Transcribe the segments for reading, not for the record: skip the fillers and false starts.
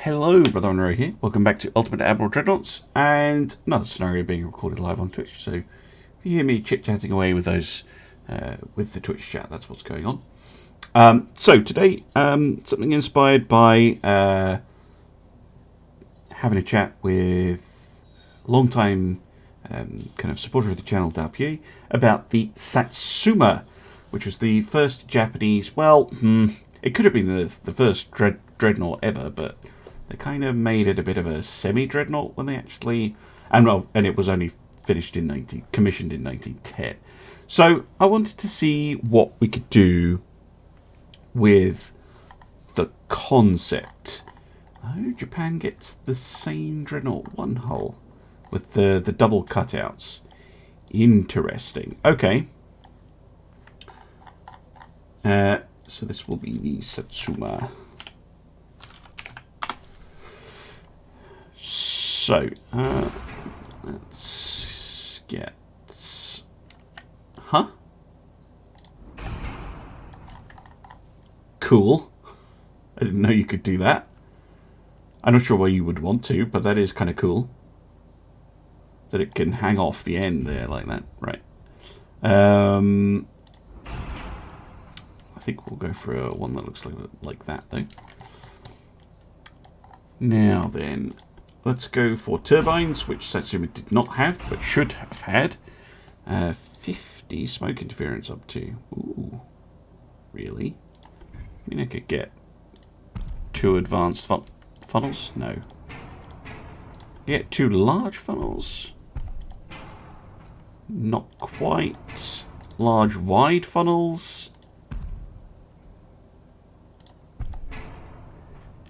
Hello, Brother Munro here. Welcome back to Ultimate Admiral Dreadnoughts, and another scenario being recorded live on Twitch. So if you hear me chit-chatting away with those, with the Twitch chat, that's what's going on. So today, something inspired by having a chat with a long-time kind of supporter of the channel, Tuppy, about the Satsuma, which was the first Japanese. Well, it could have been the first dreadnought ever, but they kind of made it a bit of a semi-dreadnought when they actually, and it was only commissioned in 1910. So I wanted to see what we could do with the concept. Oh, Japan gets the same dreadnought one hull with the double cutouts. Interesting. Okay. So this will be the Satsuma. So, let's get... Huh? Cool. I didn't know you could do that. I'm not sure why you would want to, but that is kind of cool. That it can hang off the end there like that. Right. I think we'll go for one that looks like that, though. Now then... Let's go for turbines, which Satsuma did not have, but should have had. 50 smoke interference up to. Ooh, really? I mean, I could get 2 advanced funnels? No. Get 2 large funnels? Not quite. Large wide funnels?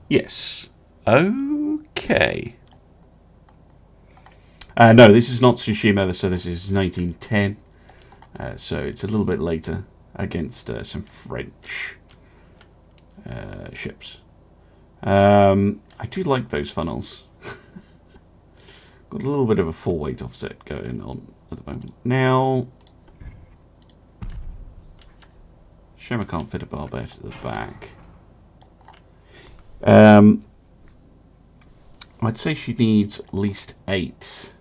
Yes. Okay. No, this is not Tsushima, so this is 1910. So it's a little bit later against some French ships. I do like those funnels. Got a little bit of a full weight offset going on at the moment. Now, shame I can't fit a barbette at the back. I'd say she needs at least 8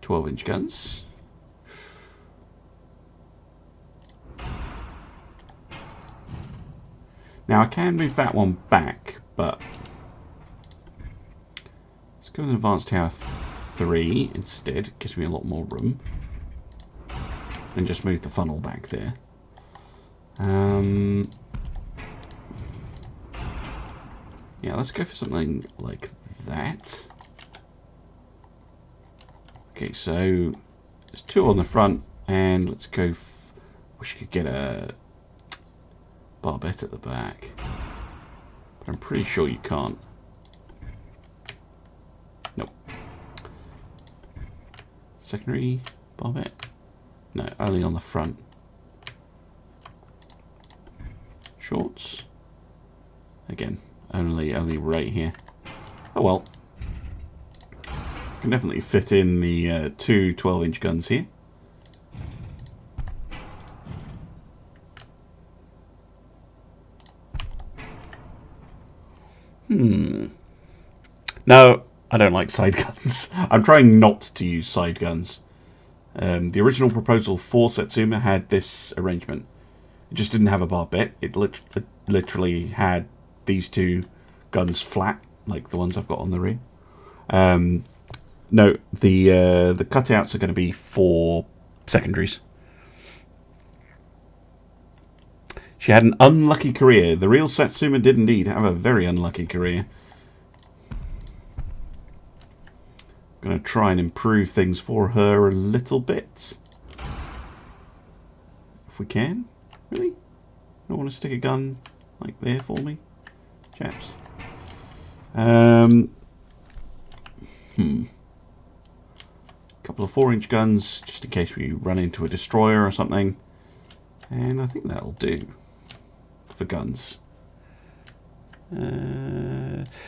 12-inch guns. Now I can move that one back, but let's go with an advanced tower 3 instead. It gives me a lot more room. And just move the funnel back there. Yeah, let's go for something like that. Okay, so there's 2 on the front, and let's go. Wish you could get a barbette at the back, but I'm pretty sure you can't. Nope. Secondary barbette? No, only on the front. Shorts? Again. Only right here. Oh well. Can definitely fit in the 2 12-inch guns here. No, I don't like side guns. I'm trying not to use side guns. The original proposal for Satsuma had this arrangement. It just didn't have a barbette. It literally had these 2 guns flat, like the ones I've got on the rear. No, the cutouts are going to be for secondaries. She had an unlucky career. The real Satsuma did indeed have a very unlucky career. Going to try and improve things for her a little bit. If we can. Really? Don't want to stick a gun like there for me? Chaps. Couple of 4-inch guns, just in case we run into a destroyer or something. And I think that'll do for guns.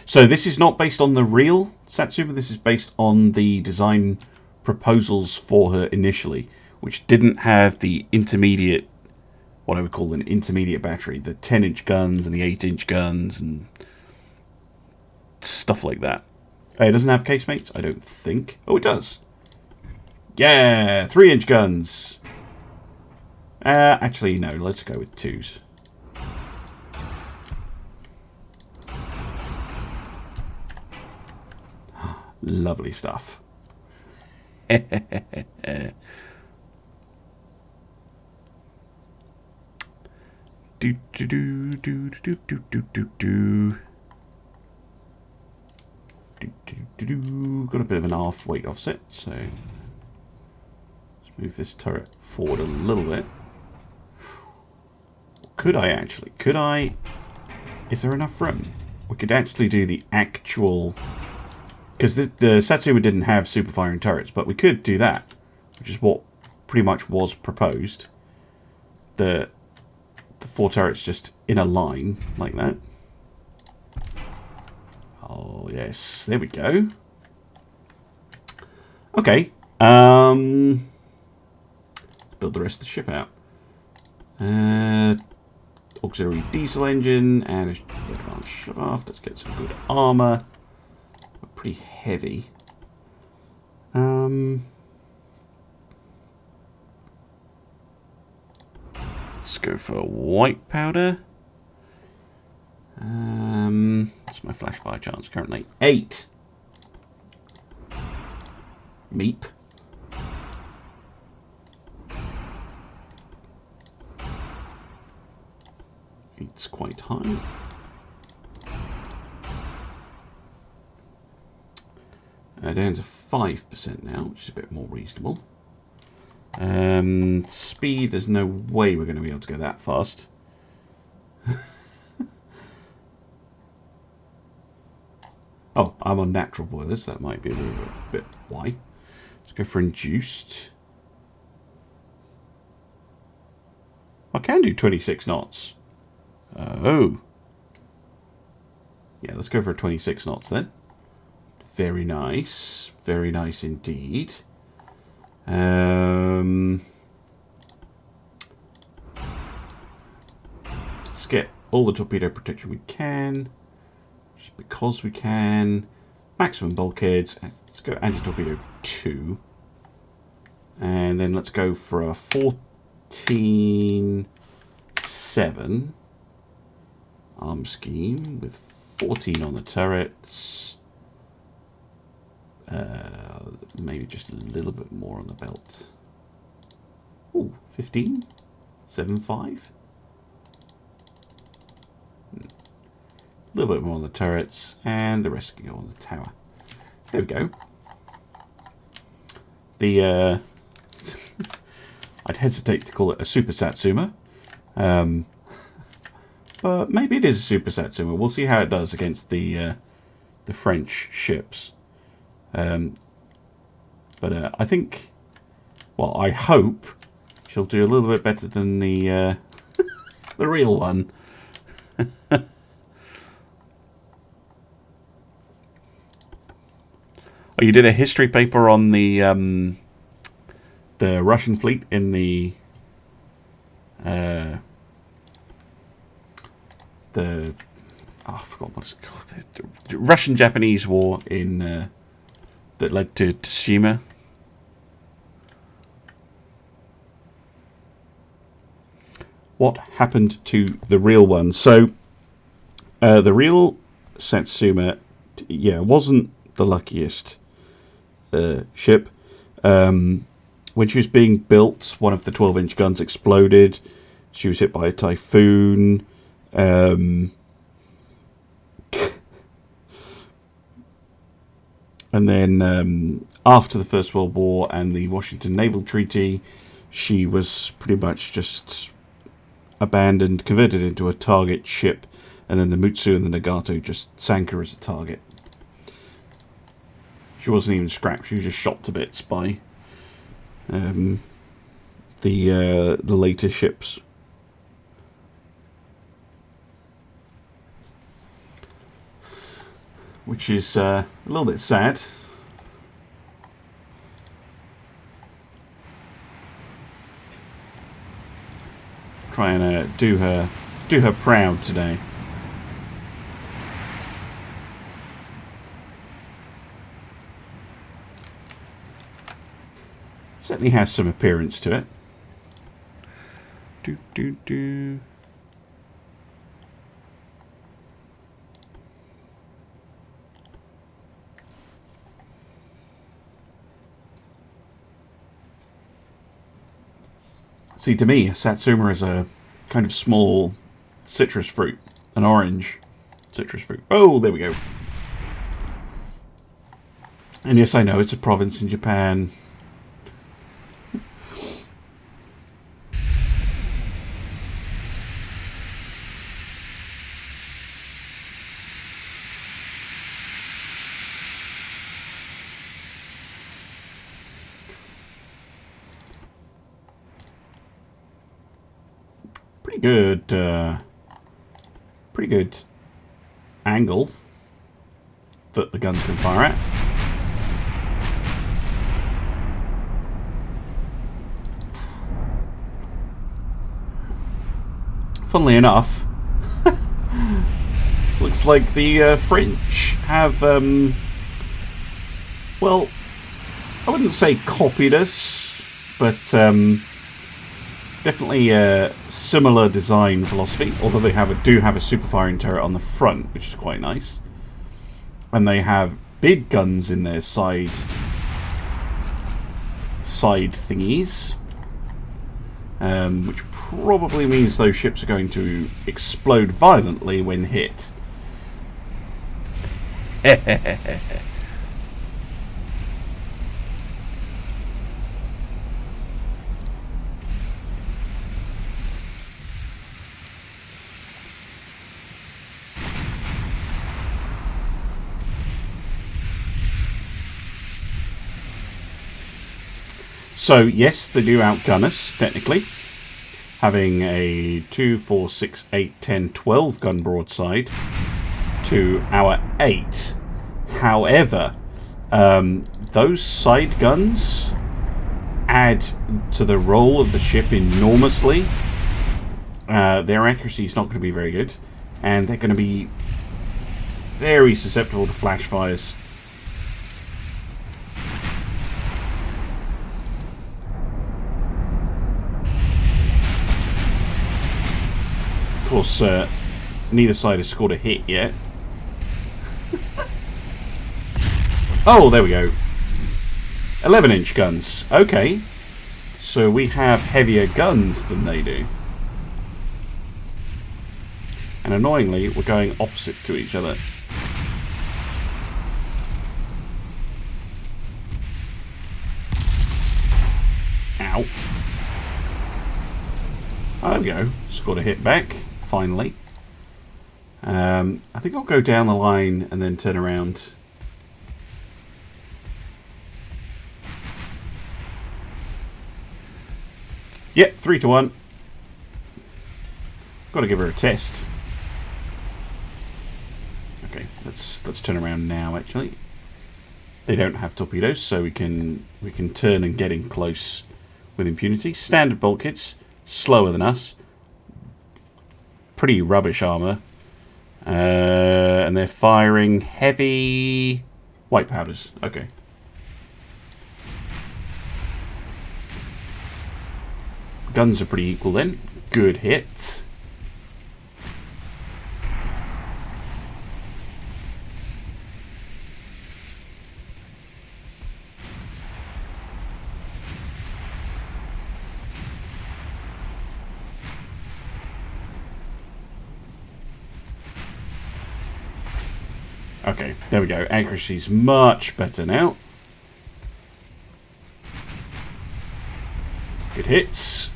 So this is not based on the real Satsuma. This is based on the design proposals for her initially, which didn't have the what I would call an intermediate battery, the 10-inch guns and the 8-inch guns and stuff like that. It doesn't have casemates, I don't think. Oh, it does. Yeah, 3-inch guns. Actually, no, let's go with 2s. Lovely stuff. Do do do do do do do do do. Got a bit of an half weight offset, so let's move this turret forward a little bit. Could I actually? Could I? Is there enough room? We could actually do the actual, because the Satsuma didn't have super firing turrets, but we could do that, which is what pretty much was proposed. The 4 turrets just in a line like that. Oh yes, there we go. Okay, build the rest of the ship out. Auxiliary diesel engine and a advanced shaft. Let's get some good armor. We're pretty heavy. Let's go for white powder. What's my flash fire chance currently? 8. Meep. It's quite high. Down to 5% now, which is a bit more reasonable. Speed, there's no way we're going to be able to go that fast. Oh, I'm on natural boilers. That might be a little bit why. Let's go for induced. I can do 26 knots. Oh. Yeah, let's go for 26 knots then. Very nice. Very nice indeed. Let's get all the torpedo protection we can. Just because we can. Maximum bulkheads. Let's go anti-torpedo 2. And then let's go for a 14-7 arm scheme with 14 on the turrets. Maybe just a little bit more on the belt. Ooh, 15? 7.5? A little bit more on the turrets, and the rest can go on the tower. There we go. The I'd hesitate to call it a Super Satsuma. But maybe it is a Super Satsuma. We'll see how it does against the French ships. But I think, well, I hope she'll do a little bit better than the the real one. Oh, you did a history paper on the Russian fleet in the oh, I forgot what it's called. The Russian-Japanese War in that led to Tsushima. What happened to the real one? So the real Satsuma, yeah, wasn't the luckiest ship. When she was being built, one of the 12-inch guns exploded. She was hit by a typhoon. And then after the First World War and the Washington Naval Treaty, she was pretty much just abandoned, converted into a target ship, and then the Mutsu and the Nagato just sank her as a target. She wasn't even scrapped, she was just shot to bits by the later ships. Which is a little bit sad. Try and do her proud today. Certainly has some appearance to it. See, to me, Satsuma is a kind of small citrus fruit. An orange citrus fruit. Oh, there we go. And yes, I know, it's a province in Japan. Pretty good angle that the guns can fire at. Funnily enough, looks like the French have, well, I wouldn't say copied us, but definitely a similar design philosophy, although they do have a super firing turret on the front, which is quite nice. And they have big guns in their side thingies, which probably means those ships are going to explode violently when hit. So, yes, they do outgun us, technically. Having a 2, 4, 6, 8, 10, 12 gun broadside to our 8. However, those side guns add to the roll of the ship enormously. Their accuracy is not going to be very good. And they're going to be very susceptible to flash fires. Of course, neither side has scored a hit yet. Oh, there we go. 11-inch guns. Okay. So we have heavier guns than they do. And annoyingly, we're going opposite to each other. Ow. Oh, there we go. Scored a hit back. Finally. I think I'll go down the line and then turn around. Yep, 3-1. Got to give her a test. Okay, let's turn around now. Actually, they don't have torpedoes, so we can turn and get in close with impunity. Standard bulkheads, slower than us. Pretty rubbish armor, and they're firing heavy white powders. Okay. Guns are pretty equal then. Good hit. Okay, there we go. Accuracy's much better now. Good hits.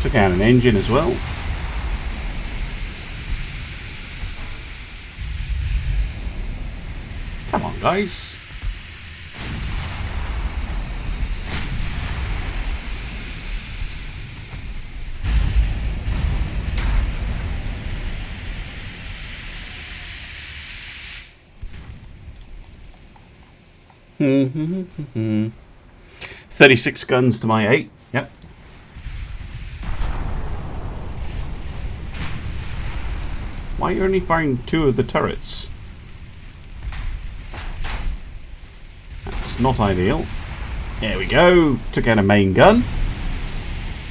Took out an engine as well. Come on, guys. 36 guns to my 8. Yep. Why are you only firing 2 of the turrets? That's not ideal. There we go. Took out a main gun.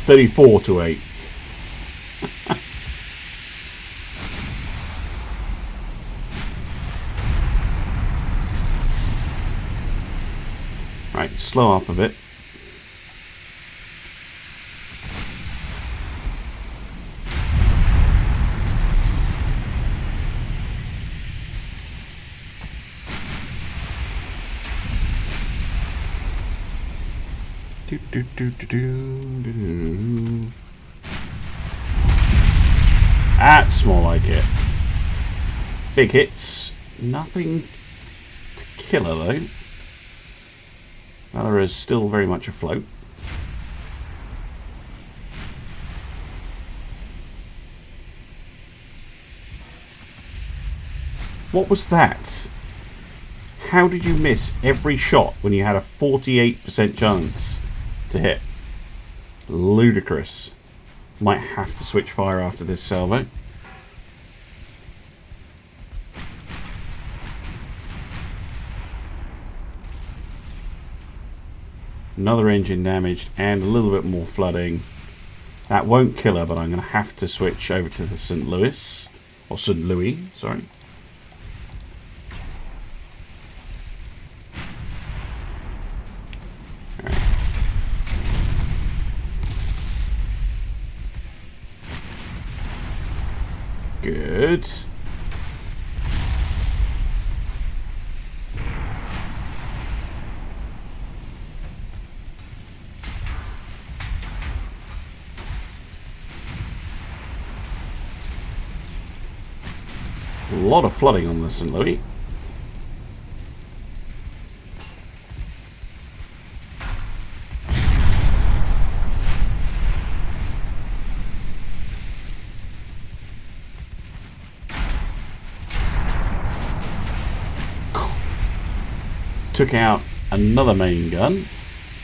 34 to 8. Right, slow up a bit. That's more like it. Big hits. Nothing to kill her though. Valor is still very much afloat. What was that? How did you miss every shot when you had a 48% chance to hit? Ludicrous. Might have to switch fire after this salvo. Another engine damaged and a little bit more flooding. That won't kill her, but I'm going to have to switch over to the St. Louis. Or St. Louis, sorry. Alright. Good. A lot of flooding on the St. Louis. Took out another main gun,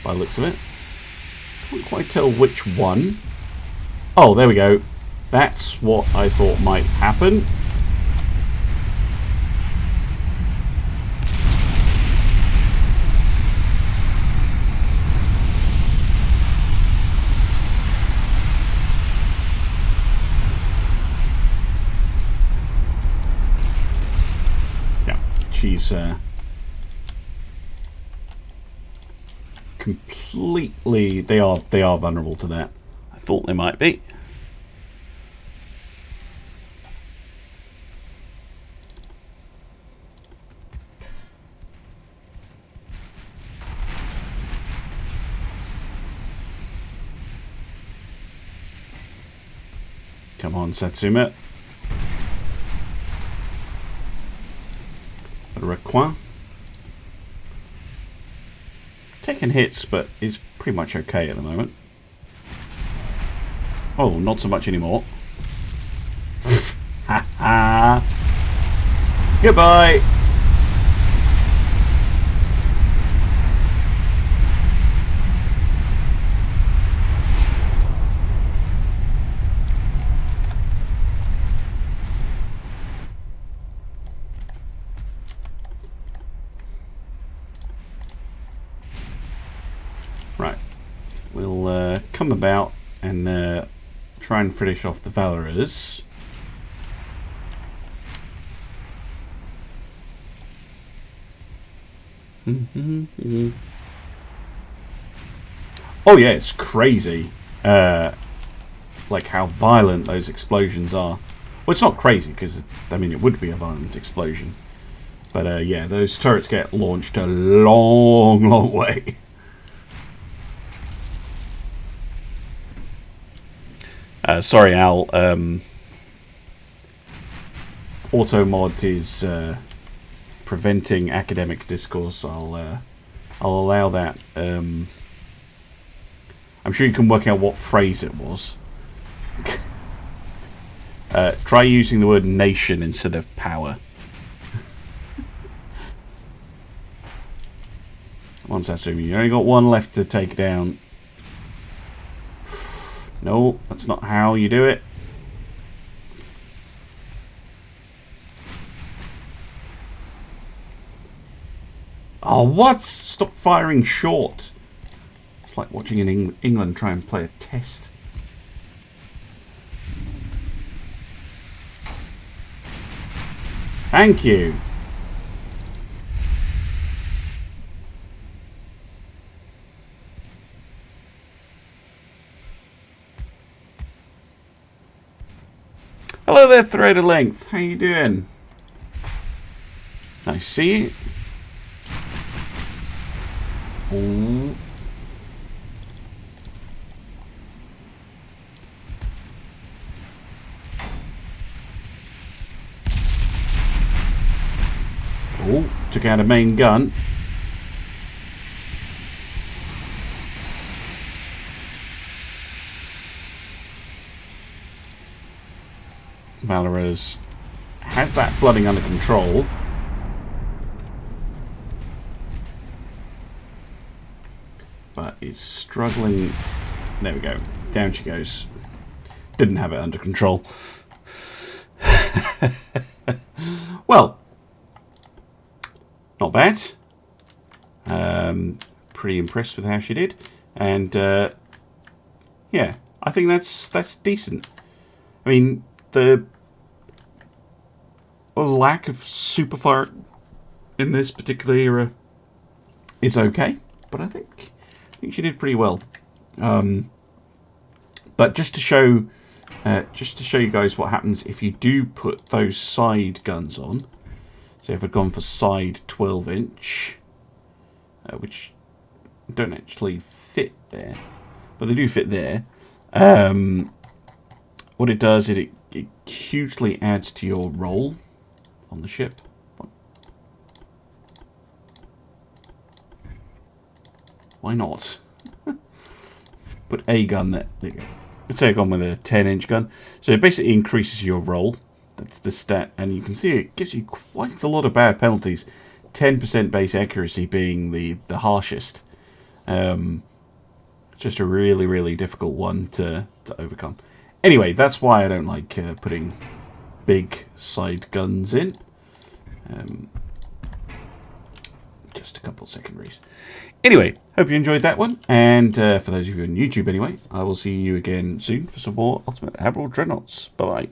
by the looks of it. Can't quite tell which one. Oh, there we go. That's what I thought might happen. Yeah, she's completely. They are vulnerable to that. I thought they might be. Come on, Satsuma. Recoin. Taking hits, but is pretty much okay at the moment. Oh, not so much anymore. Ha ha. Goodbye. Right, we'll come about and try and finish off the Valorers. Oh yeah, it's crazy. Like how violent those explosions are. Well, it's not crazy because I mean it would be a violent explosion, but yeah, those turrets get launched a long, long way. Sorry, Al. Automod is preventing academic discourse. I'll allow that. I'm sure you can work out what phrase it was. Try using the word nation instead of power. Come on, Satsuma, you only got one left to take down. No, that's not how you do it. Oh, what? Stop firing short. It's like watching England try and play a test. Thank you. Hello there, Threadoflength. How you doing? I see you. Oh. Oh, took out a main gun. Valorous has that flooding under control. But is struggling. There we go. Down she goes. Didn't have it under control. Well, not bad. Pretty impressed with how she did. And yeah, I think that's decent. I mean, the lack of superfire in this particular era is okay, but I think she did pretty well. But just to show you guys what happens if you do put those side guns on. So if I'd gone for side 12-inch, which don't actually fit there, but they do fit there. What it does is it hugely adds to your roll on the ship. Why not? Put a gun there. There you go. Let's say I've gone with a 10-inch gun. So it basically increases your roll. That's the stat. And you can see it gives you quite a lot of bad penalties. 10% base accuracy being the harshest. Just a really, really difficult one to overcome. Anyway, that's why I don't like putting big side guns in. Just a couple secondaries. Anyway, hope you enjoyed that one. And for those of you on YouTube anyway, I will see you again soon for some more Ultimate Admiral Dreadnoughts. Bye-bye.